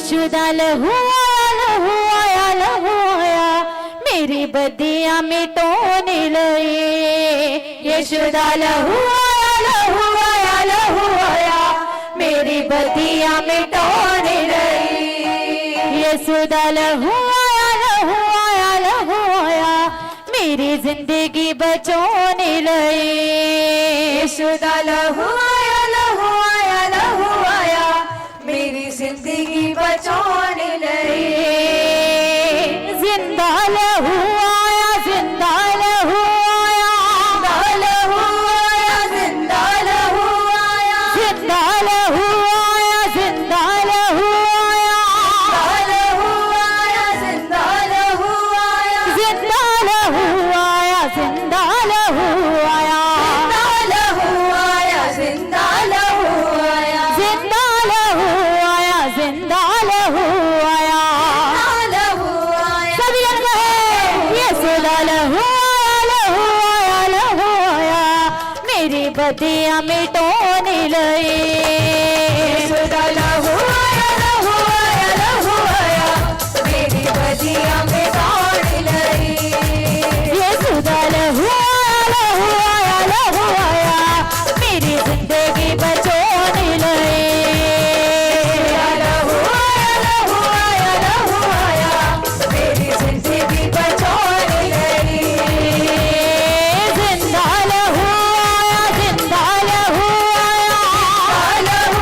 यशोदा लहू आया लहू आया लहू आया मेरी बदियां मिटोने लगे। यशोदा लहू आया लहू आया लहू आया मेरी बदियां मिटोने लगी। यशोदा लहू आया लहू आया लहू आया मेरी जिंदगी बचाने लगी। यशोदा लहू आया लहू आया लहू आया मेरी जिंदगी बचाने लगी। जिंदा लहू आया जिंदा लहू आया जिंदा लहू आया जिंदा लहू आया जिंदा लहू आया जिंदा लहू आया जिंदा लहू आया जिंदा लहू आया जिंदा लहू आया जिंदा लहू आया जिंदा लहू आया लहू आया सभी लोग कहें यशोदा लहू आया लहू आया लहू आया मेरी बदियां मिटोने लगी। यशोदा लहू आया लहू आया लहू आया मेरी बदियां मिटाने लगी। यशोदा लहू आया लहू आया लहू आया मेरी जिंदगी बचाने लगी। लहू आया लहू आया मेरी जिंदगी बचाने लगी। जिंदा लहू आया जिंदा लहू आया लहू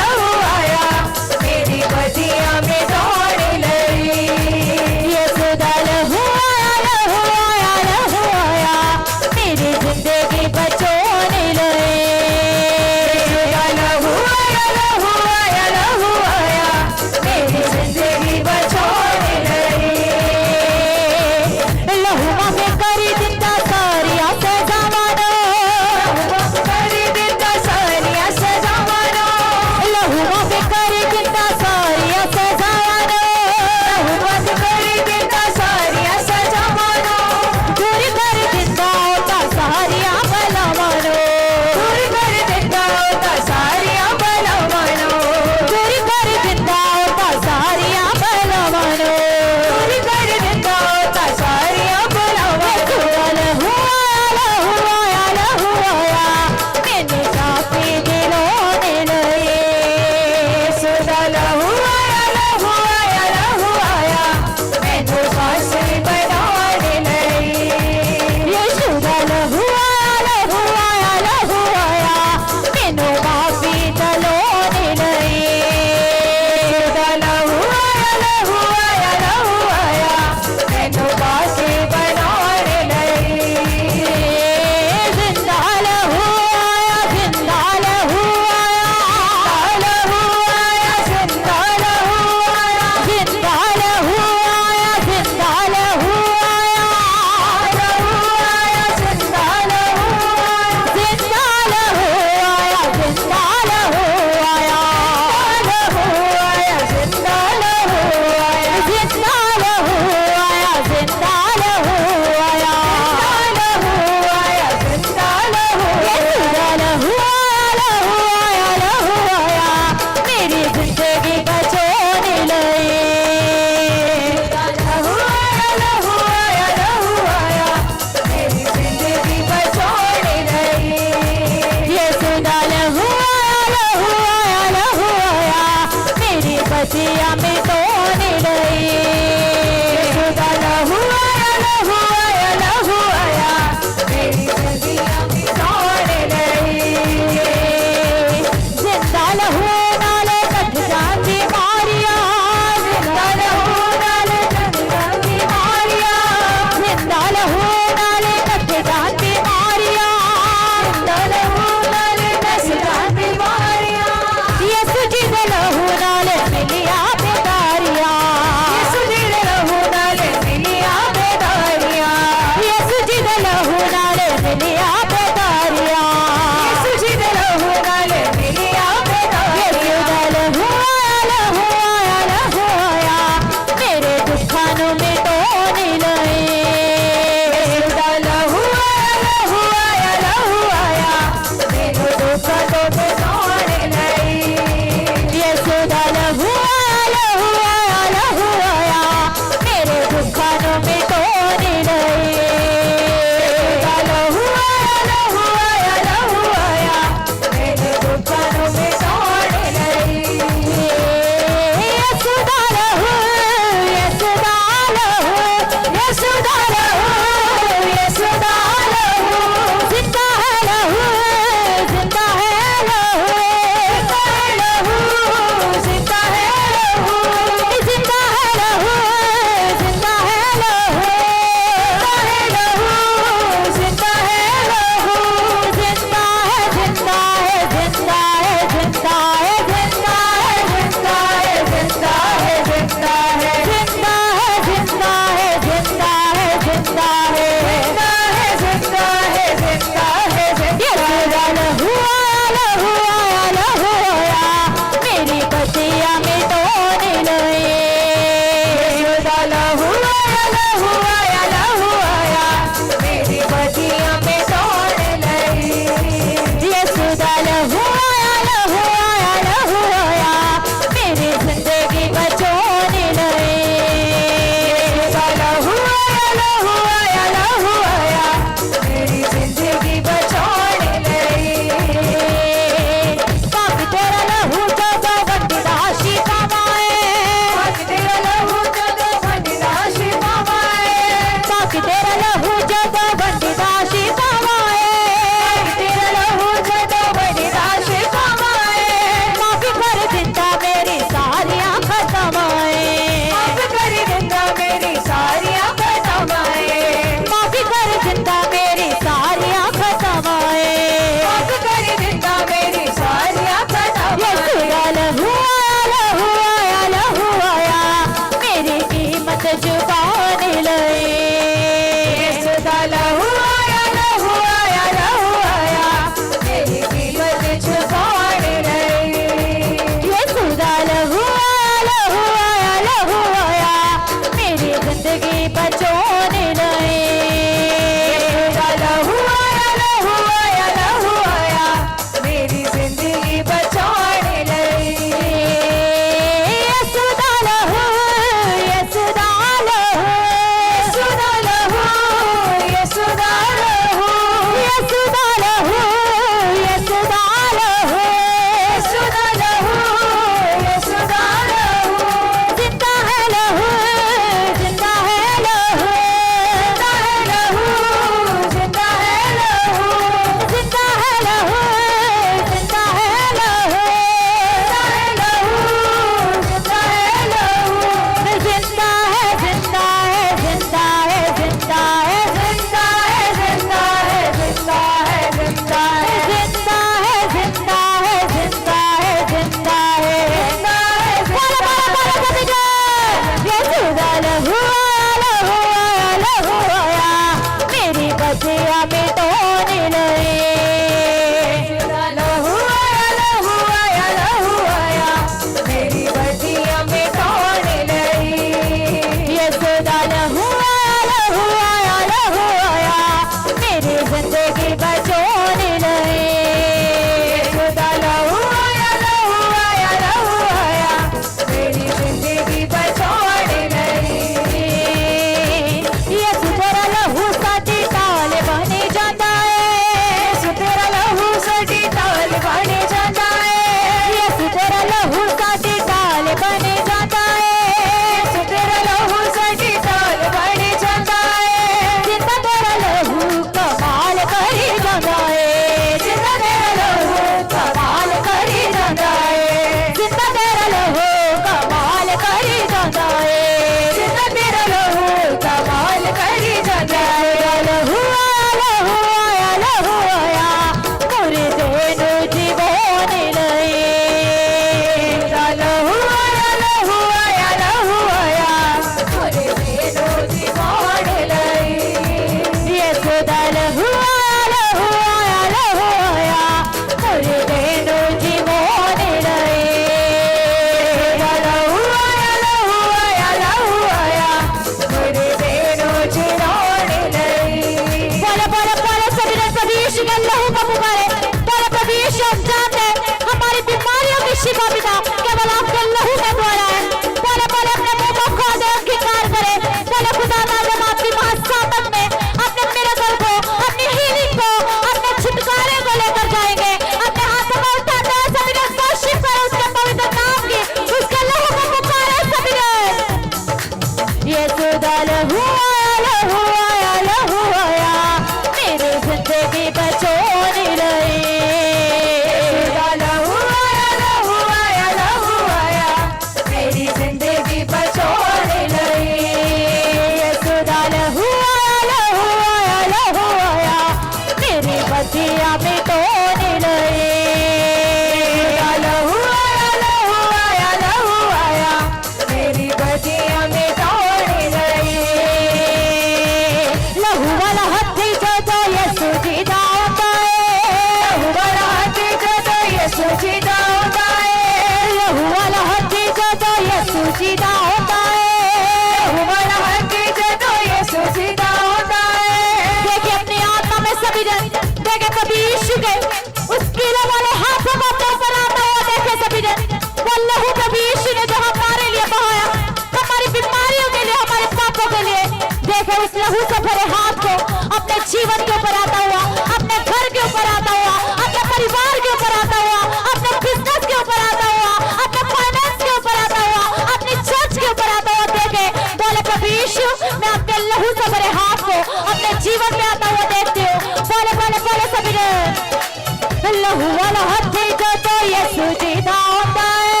लहू वाला हाथी जदों यसू जी दा आंदा है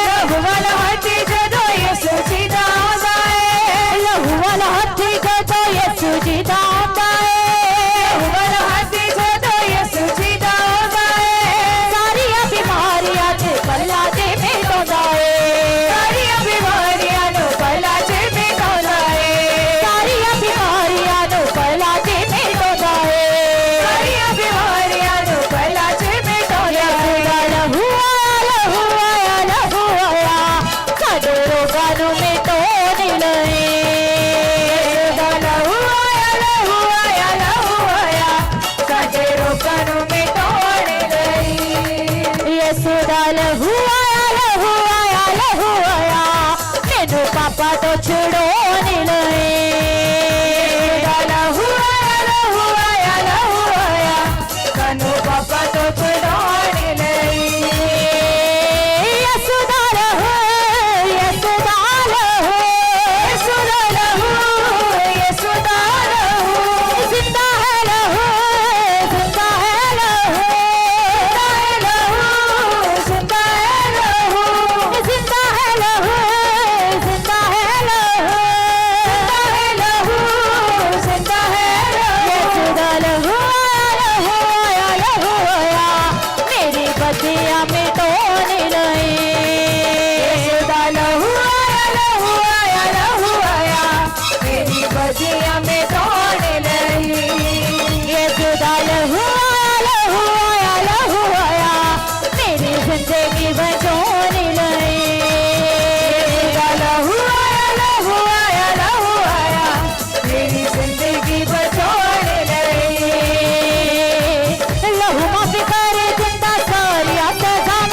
लहू वाला हाथी जदों यसू जी दा आंदा है लहू वाला हाथी जदों यसू जी दा आंदा है लहू वाला हाथी जदों यसू जी दा आंदा है सारियां बीमारियां ते पल्ला ते मिटांदा है सारियां बीमारियां नु पल्ला ते मिटांदा है सारियां बीमारियां नु पल्ला ते मिटांदा है सारियां बीमारियां नु पल्ला ते मिटांदा है लहू आया लहू आया साडे रोगां नू मिटाउण लई लहू आया लहू आया लहू आया साडे रोगां नू मिटाउण लई यसू दा लहू आया मैनू पापा तो छुड़ाउण लई लहू आया सानू पापा तो छुड़ाउण लई यसू दा लहू यसू दा लहू यसू दा लहू यसू दा लहू जिंदा है लहू जिंदा है लहू जिंदा है लहू जिंदा है लहू जिंदा है लहू जिंदा है लहू यसू दा लहू आया मेरी बदियां मिटाउण लई यसू दा लहू आया मेरी बदियां मिटाउण लई यसू दा लहू आया मेरी जिंदगी बचाउण लई लहू आया मेरी जिंदगी बचाउण लई लहू माफी करे दिंदा सारियां सज़ावां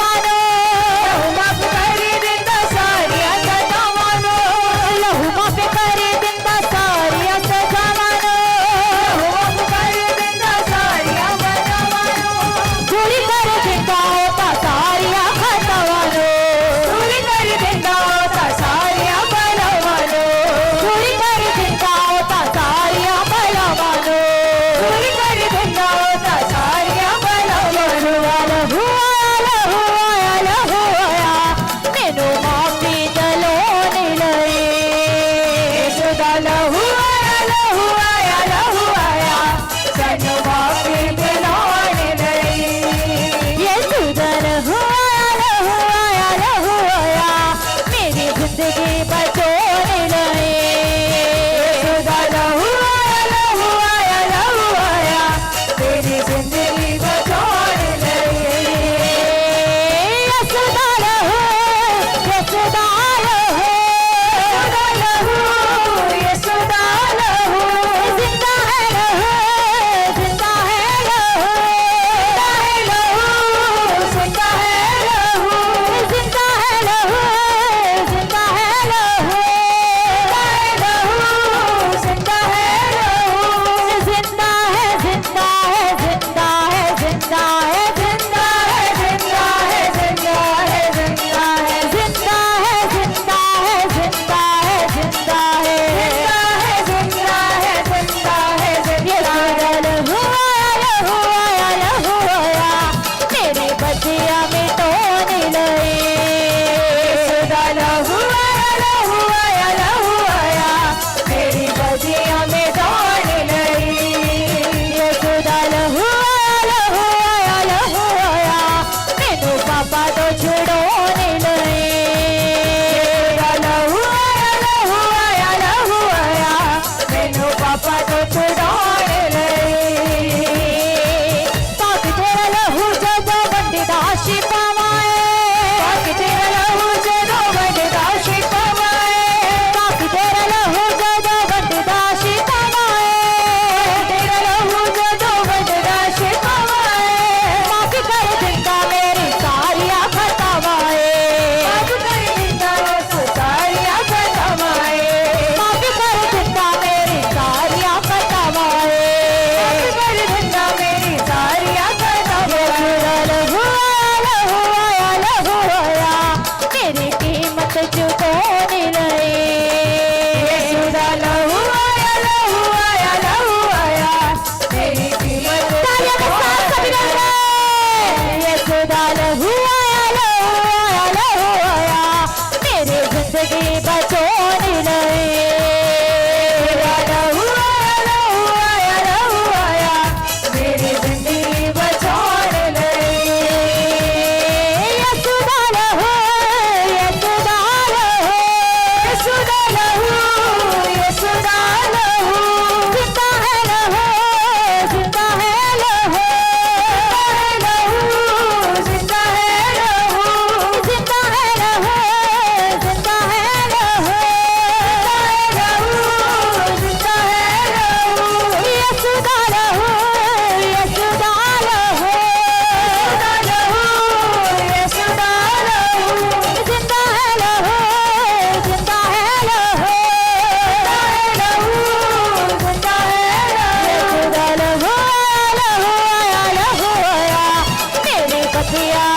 पिया